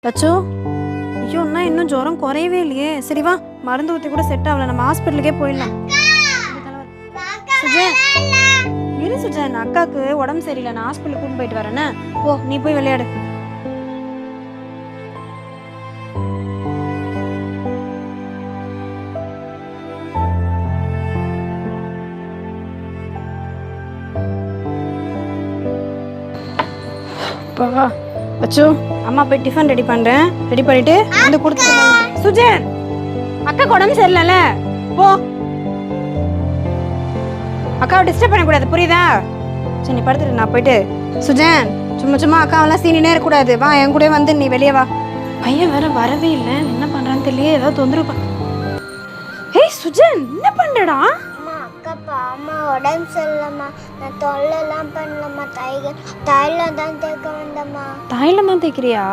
லட்சோ, ஐயோ அண்ணா இன்னும் ஜுரம் குறையவே இல்லையே. சரி வா, மருந்து ஊற்றி கூட செட் ஆகல, நம்ம ஹாஸ்பிட்டலுக்கே போயிடலாம். சுஜன் இரு சுஜன், அக்காவுக்கு உடம்பு சரியில்லை, நான் ஹாஸ்பிட்டலுக்கு கூட்டு போயிட்டு வரேன்னு. ஓ நீ போய் விளையாடு. அச்சோ, அம்மா போய் டிஃபன் ரெடி பண்றேன். ரெடி பண்ணிட்டு வந்து கொடுத்துட்டு. சுஜன், அக்காக்கு உடம்பு சரியில்லைல்ல, போ. அக்காவை டிஸ்டர்ப் பண்ணக்கூடாது, புரியுதா? சரி நீ படுத்துட்டு நான் போயிட்டு. சுஜன், சும்மா சும்மா அக்காவெல்லாம் சீனினே இருக்கக்கூடாது, வா என் கூட வந்து நீ வெளியே வா. பையன் வேற வரவே இல்லை, என்ன பண்றான்னு தெரியல, ஏதாவது தொந்தரவு. ஏய் சுஜன், என்ன பண்றடா? அம்மா உடம்பு சரியில்லம்மா, நான் தொல்லைலாம் பண்ணலம்மா. தைலம் தான் தேய்க்க வந்தம்மா. தைலம் தான் தேய்க்கிறியா?